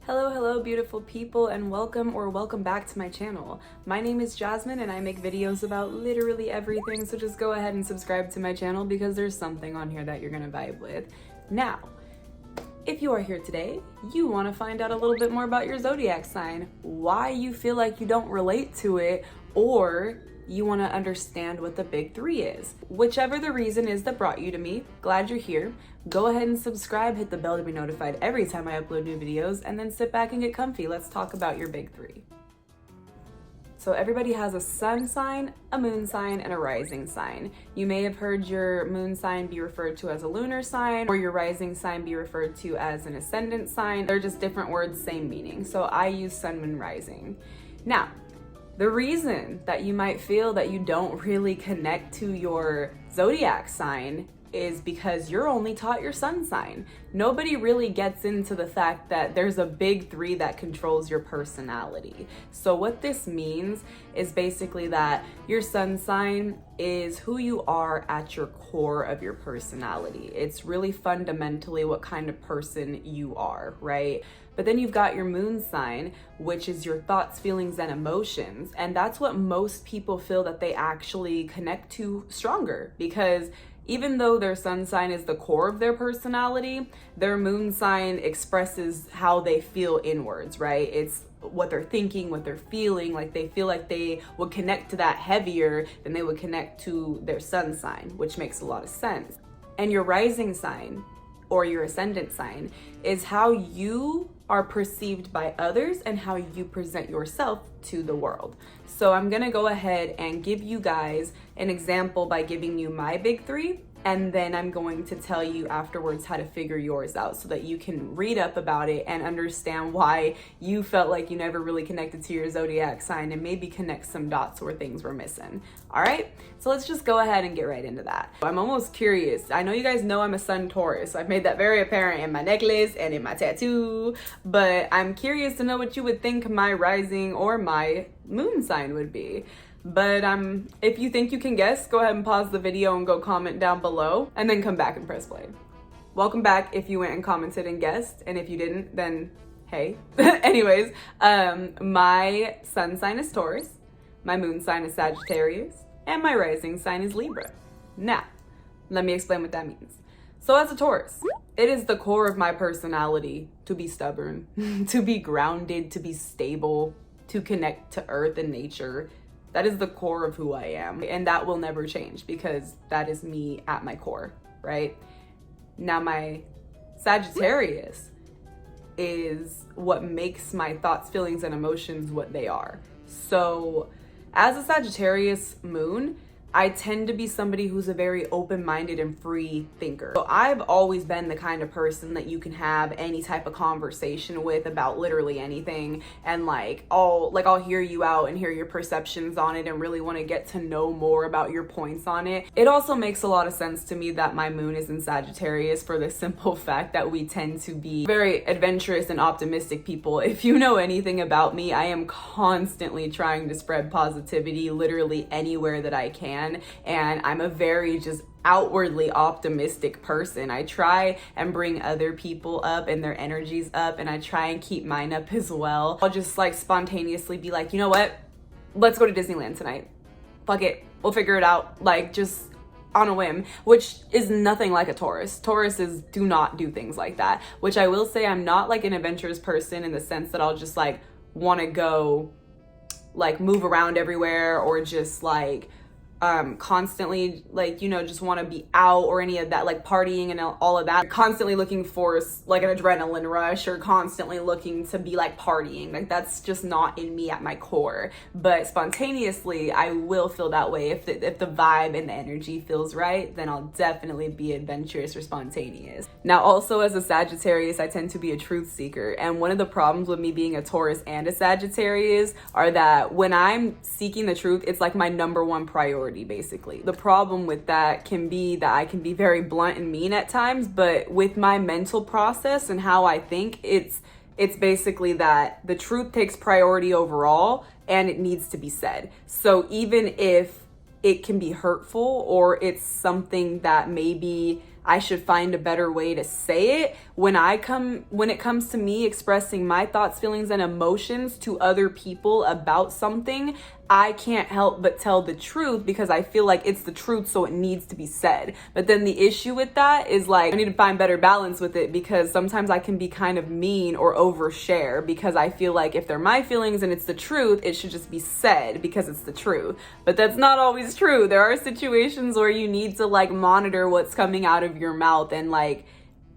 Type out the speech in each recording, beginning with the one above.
Hello beautiful people, and welcome back to my channel. My name is Jasmine and I make videos about literally everything, so just go ahead and subscribe to my channel because there's something on here that you're gonna vibe with. Now, if you are here today, you want to find out a little bit more about your zodiac sign, why you feel like you don't relate to it, or you want to understand what the big three is. Whichever the reason is that brought you to me, glad you're here. Go ahead and subscribe, hit the bell to be notified every time I upload new videos, and then sit back and get comfy. Let's talk about your big three. So everybody has a sun sign, a moon sign, and a rising sign. You may have heard your moon sign be referred to as a lunar sign, or your rising sign be referred to as an ascendant sign. They're just different words, same meaning. So I use sun, moon, rising. Now, the reason that you might feel that you don't really connect to your zodiac sign is because you're only taught your sun sign. Nobody really gets into the fact that there's a big three that controls your personality. So what this means is basically that your sun sign is who you are at your core of your personality. It's really fundamentally what kind of person you are, right? But then you've got your moon sign, which is your thoughts, feelings, and emotions. And that's what most people feel that they actually connect to stronger, because even though their sun sign is the core of their personality, their moon sign expresses how they feel inwards, right? It's what they're thinking, what they're feeling. Like, they feel like they would connect to that heavier than they would connect to their sun sign, which makes a lot of sense. And your rising sign or your ascendant sign is how you are perceived by others and how you present yourself to the world. So I'm gonna go ahead and give you guys an example by giving you my big three, and then I'm going to tell you afterwards how to figure yours out so that you can read up about it and understand why you felt like you never really connected to your zodiac sign, and maybe connect some dots where things were missing. All right, so let's just go ahead and get right into that. I'm almost curious. I know you guys know I'm a sun Taurus. I've made that very apparent in my necklace and in my tattoo, but I'm curious to know what you would think my rising or my moon sign would be. But if you think you can guess, go ahead and pause the video and go comment down below, and then come back and press play. Welcome back if you went and commented and guessed, and if you didn't, then hey. Anyways, my sun sign is Taurus, my moon sign is Sagittarius, and my rising sign is Libra. Now, let me explain what that means. So as a Taurus, it is the core of my personality to be stubborn, to be grounded, to be stable, to connect to earth and nature. That is the core of who I am, and that will never change because that is me at my core, right? Now, my Sagittarius is what makes my thoughts, feelings, and emotions what they are. So as a Sagittarius moon, I tend to be somebody who's a very open-minded and free thinker. So I've always been the kind of person that you can have any type of conversation with about literally anything, and I'll hear you out and hear your perceptions on it and really want to get to know more about your points on it. It also makes a lot of sense to me that my moon is in Sagittarius for the simple fact that we tend to be very adventurous and optimistic people. If you know anything about me, I am constantly trying to spread positivity literally anywhere that I can. And I'm a very just outwardly optimistic person. I try and bring other people up and their energies up, and I try and keep mine up as well. I'll just spontaneously be like, you know what? Let's go to Disneyland tonight. Fuck it. We'll figure it out. Just on a whim, which is nothing like a Taurus. Tauruses do not do things like that, which I will say I'm not an adventurous person in the sense that I'll just want to go move around everywhere, or just constantly just want to be out, or any of that partying and all of that. Constantly looking for an adrenaline rush, or constantly looking to be partying. That's just not in me at my core. But spontaneously I will feel that way. If the vibe and the energy feels right, then I'll definitely be adventurous or spontaneous. Now, also as a Sagittarius, I tend to be a truth seeker, and one of the problems with me being a Taurus and a Sagittarius are that when I'm seeking the truth, it's my number one priority. Basically, the problem with that can be that I can be very blunt and mean at times, but with my mental process and how I think, it's basically that the truth takes priority overall, and it needs to be said. So even if it can be hurtful, or it's something that maybe I should find a better way to say it, when it comes to me expressing my thoughts, feelings, and emotions to other people about something, I can't help but tell the truth because I feel like it's the truth, so it needs to be said. But then the issue with that is like, I need to find better balance with it, because sometimes I can be kind of mean or overshare, because I feel like if they're my feelings and it's the truth, it should just be said because it's the truth. But that's not always true. There are situations where you need to like monitor what's coming out of your mouth, and like,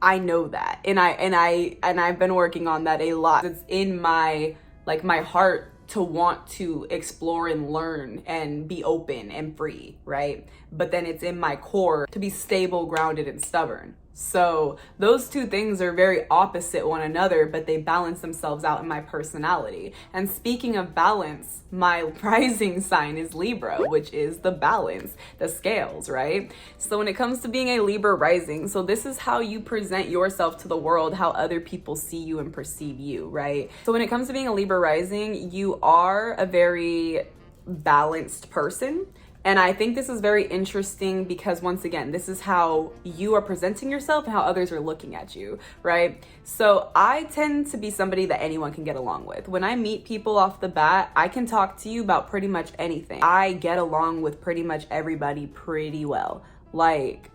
I know that. And I've been working on that a lot. It's in my heart to want to explore and learn and be open and free, right? But then it's in my core to be stable, grounded, and stubborn. So those two things are very opposite one another, but they balance themselves out in my personality. And speaking of balance, my rising sign is Libra, which is the balance, the scales, right? So when it comes to being a Libra rising, so this is how you present yourself to the world, how other people see you and perceive you, right? So when it comes to being a Libra rising, you are a very balanced person. And I think this is very interesting because, once again, this is how you are presenting yourself and how others are looking at you, right? So I tend to be somebody that anyone can get along with. When I meet people off the bat, I can talk to you about pretty much anything. I get along with pretty much everybody pretty well. Like,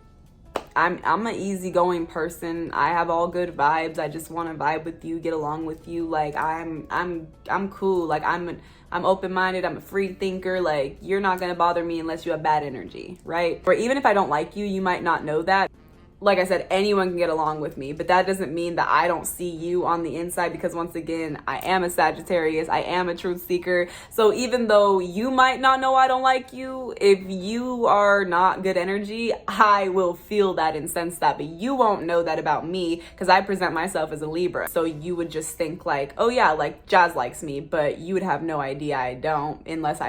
I'm an easygoing person. I have all good vibes. I just want to vibe with you, get along with you. Like, I'm cool. Like, I'm open-minded. I'm a free thinker. Like, you're not going to bother me unless you have bad energy, right? Or even if I don't like you, you might not know that. Like I said, anyone can get along with me, but that doesn't mean that I don't see you on the inside, because once again, I am a Sagittarius. I am a truth seeker. So even though you might not know I don't like you, if you are not good energy, I will feel that and sense that, but you won't know that about me because I present myself as a Libra. So you would just think like, oh yeah, like Jazz likes me, but you would have no idea I don't unless I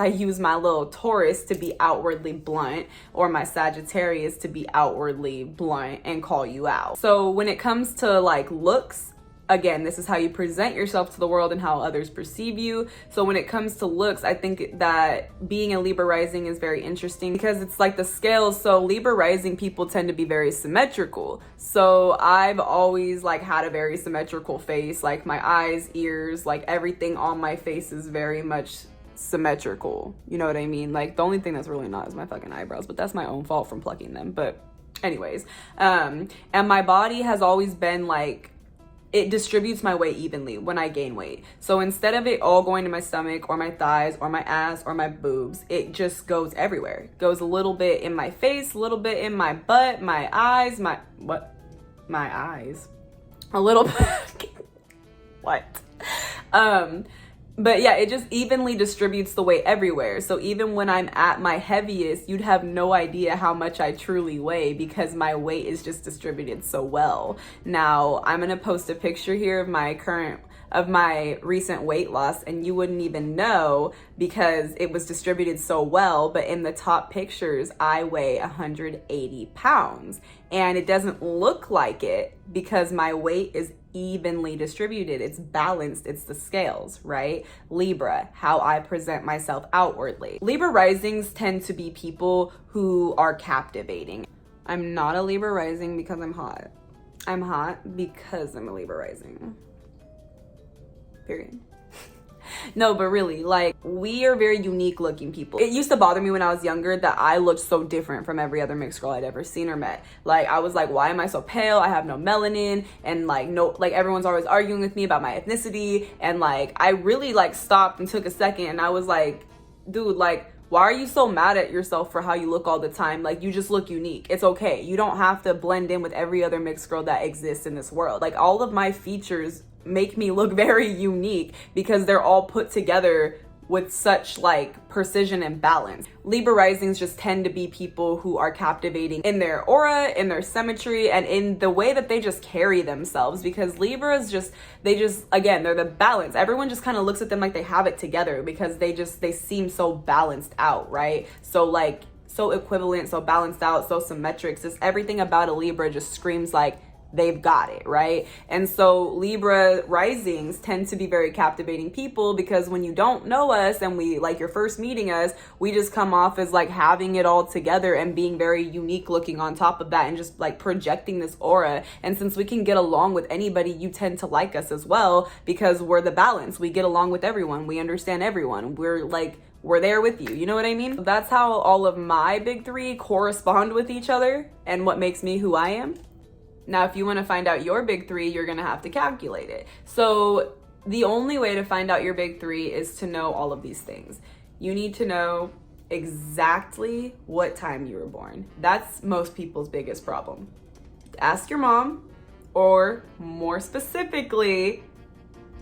use my little Taurus to be outwardly blunt, or my Sagittarius to be outwardly blunt and call you out. So when it comes to like looks, again, this is how you present yourself to the world and how others perceive you. So when it comes to looks, I think that being a Libra rising is very interesting because it's like the scales. So Libra rising people tend to be very symmetrical. So I've always like had a very symmetrical face, like my eyes, ears, like everything on my face is very much symmetrical. You know what I mean? Like the only thing that's really not is my fucking eyebrows, but that's my own fault from plucking them. But anyways, and my body has always been like, it distributes my weight evenly when I gain weight. So instead of it all going to my stomach or my thighs or my ass or my boobs, it just goes everywhere. It goes a little bit in my face, a little bit in my butt, my eyes, my eyes, a little bit, what? But yeah, it just evenly distributes the weight everywhere. So even when I'm at my heaviest, you'd have no idea how much I truly weigh because my weight is just distributed so well. Now, I'm gonna post a picture here of my recent weight loss, and you wouldn't even know because it was distributed so well. But in the top pictures, I weigh 180 pounds, and it doesn't look like it because my weight is evenly distributed. It's balanced. It's the scales, right? Libra, how I present myself outwardly. Libra risings tend to be people who are captivating. I'm not a Libra rising because I'm hot. I'm hot because I'm a Libra rising. Period. No, but really, like, we are very unique looking people. It used to bother me when I was younger that I looked so different from every other mixed girl I'd ever seen or met. Like, I was like, why am I so pale? I have no melanin. And like, no, like everyone's always arguing with me about my ethnicity. And like, I really like stopped and took a second and I was like, dude, like, why are you so mad at yourself for how you look all the time? Like, you just look unique. It's okay. You don't have to blend in with every other mixed girl that exists in this world. Like, all of my features make me look very unique because they're all put together with such like precision and balance. Libra risings just tend to be people who are captivating in their aura, in their symmetry, and in the way that they just carry themselves, because Libras again, they're the balance. Everyone just kind of looks at them like they have it together because they seem so balanced out, right? So like, so equivalent, so balanced out, so symmetric. Just everything about a Libra just screams like, they've got it, right? And so Libra risings tend to be very captivating people, because when you don't know us and we like you're first meeting us, we just come off as like having it all together and being very unique looking on top of that, and just like projecting this aura. And since we can get along with anybody, you tend to like us as well, because we're the balance. We get along with everyone. We understand everyone. We're there with you. You know what I mean? That's how all of my big three correspond with each other and what makes me who I am. Now, if you want to find out your big three, you're going to have to calculate it. So the only way to find out your big three is to know all of these things. You need to know exactly what time you were born. That's most people's biggest problem. Ask your mom, or more specifically,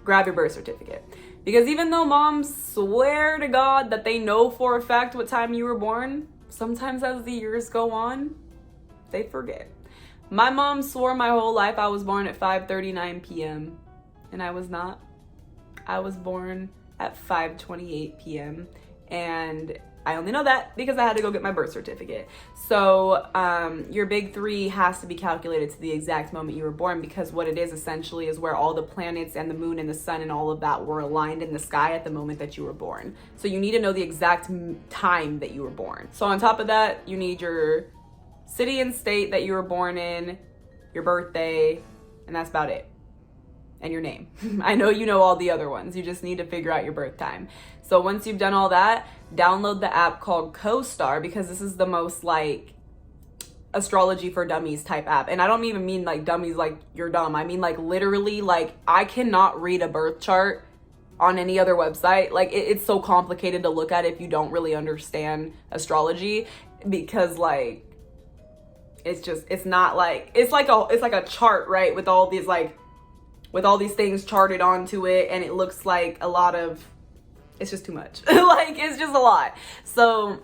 grab your birth certificate. Because even though moms swear to God that they know for a fact what time you were born, sometimes as the years go on, they forget. My mom swore my whole life I was born at 5:39 p.m. and I was not. I was born at 5:28 p.m. and I only know that because I had to go get my birth certificate. So your big three has to be calculated to the exact moment you were born, because what it is essentially is where all the planets and the moon and the sun and all of that were aligned in the sky at the moment that you were born. So you need to know the exact time that you were born. So on top of that, you need your city and state that you were born in, your birthday, and that's about it. And your name. I know you know all the other ones. You just need to figure out your birth time. So once you've done all that, download the app called CoStar, because this is the most like astrology for dummies type app. And I don't even mean like dummies like you're dumb. I mean like literally, like I cannot read a birth chart on any other website. Like it's so complicated to look at if you don't really understand astrology, because like it's not like it's like a chart, right, with all these things charted onto it, and it looks like a lot of, it's just too much. Like it's just a lot. So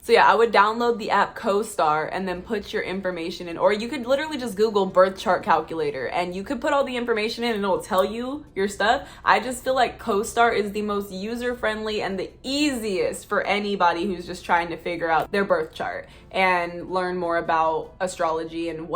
yeah, I would download the app CoStar and then put your information in, or you could literally just Google birth chart calculator and you could put all the information in and it'll tell you your stuff. I just feel like CoStar is the most user-friendly and the easiest for anybody who's just trying to figure out their birth chart and learn more about astrology and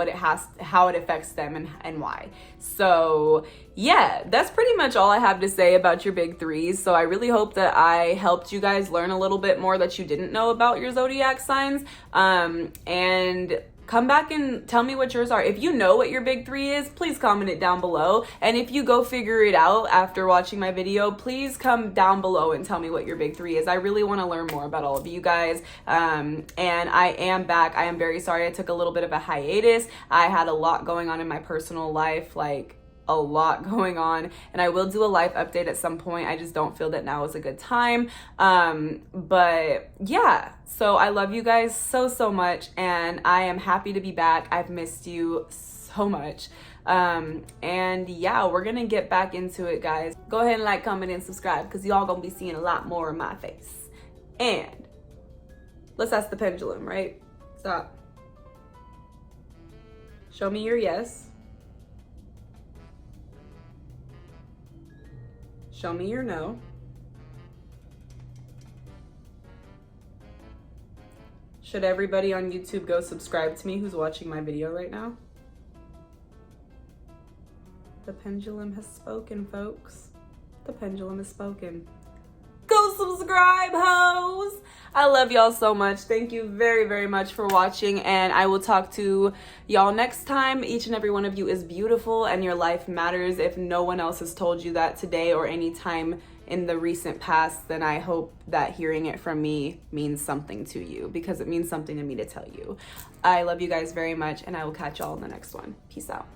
how it affects them and why. So yeah, that's pretty much all I have to say about your big threes. So I really hope that I helped you guys learn a little bit more that you didn't know about your zodiac signs. And come back and tell me what yours are. If you know what your big three is, please comment it down below. And if you go figure it out after watching my video, please come down below and tell me what your big three is. I really want to learn more about all of you guys. And I am back. I am very sorry I took a little bit of a hiatus. I had a lot going on in my personal life, like a lot going on, and I will do a life update at some point. I just don't feel that now is a good time. But yeah, so I love you guys so much, and I am happy to be back. I've missed you so much. And yeah, we're gonna get back into it, guys. Go ahead and like, comment, and subscribe, because y'all gonna be seeing a lot more of my face. And let's ask the pendulum, right? Stop. Show me your yes. Show me your no. Should everybody on YouTube go subscribe to me who's watching my video right now? The pendulum has spoken, folks. The pendulum has spoken. Go subscribe, hoes! I love y'all so much. Thank you very much for watching, and I will talk to y'all next time. Each and every one of you is beautiful, and your life matters. If no one else has told you that today or any time in the recent past, then I hope that hearing it from me means something to you, because it means something to me to tell you. I love you guys very much, and I will catch y'all in the next one. Peace out.